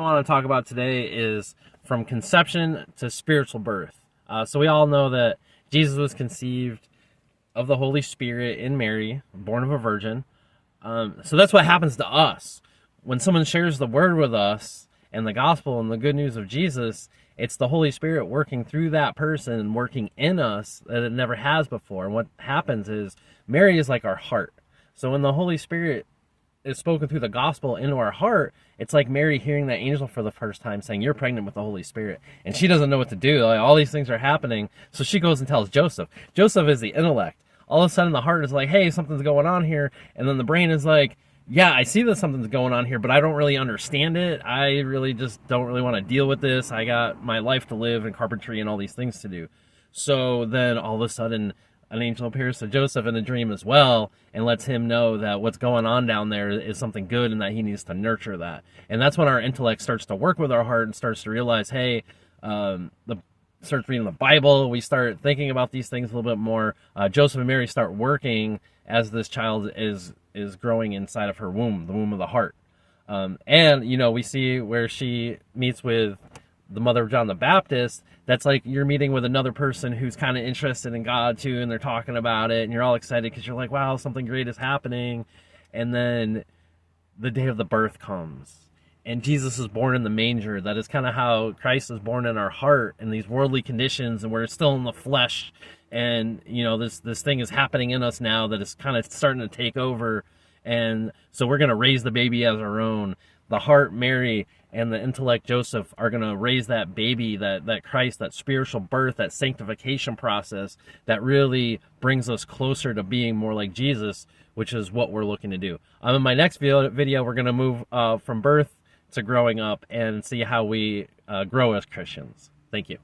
I want to talk about today is from conception to spiritual birth. So we all know that Jesus was conceived of the Holy Spirit in Mary, born of a virgin. So that's what happens to us. When someone shares the word with us and the gospel and the good news of Jesus, it's the Holy Spirit working through that person and working in us that it never has before. And what happens is Mary is like our heart. So when the Holy Spirit is spoken through the gospel into our heart, it's like Mary hearing that angel for the first time saying, "You're pregnant with the Holy Spirit." And she doesn't know what to do. Like, all these things are happening. So she goes and tells Joseph. Joseph is the intellect. All of a sudden the heart is like, "Hey, something's going on here." And then the brain is like, "Yeah, I see that something's going on here, but I don't really understand it. I really just don't really want to deal with this. I got my life to live and carpentry and all these things to do." So then all of a sudden an angel appears to Joseph in a dream as well and lets him know that what's going on down there is something good and that he needs to nurture that. And that's when our intellect starts to work with our heart and starts to realize, hey, starts reading the Bible. We start thinking about these things a little bit more. Joseph and Mary start working as this child is growing inside of her womb, the womb of the heart. And, you know, we see where she meets with the mother of John the Baptist. That's like you're meeting with another person who's kind of interested in God too, and they're talking about it, and you're all excited because you're like, wow, something great is happening. And then the day of the birth comes, and Jesus is born in the manger. That is kind of how Christ is born in our heart in these worldly conditions, and we're still in the flesh. And, you know, this thing is happening in us now that is kind of starting to take over. And so we're going to raise the baby as our own. The heart, Mary, and the intellect, Joseph, are going to raise that baby, that Christ, that spiritual birth, that sanctification process that really brings us closer to being more like Jesus, which is what we're looking to do. In my next video, we're going to move from birth to growing up and see how we grow as Christians. Thank you.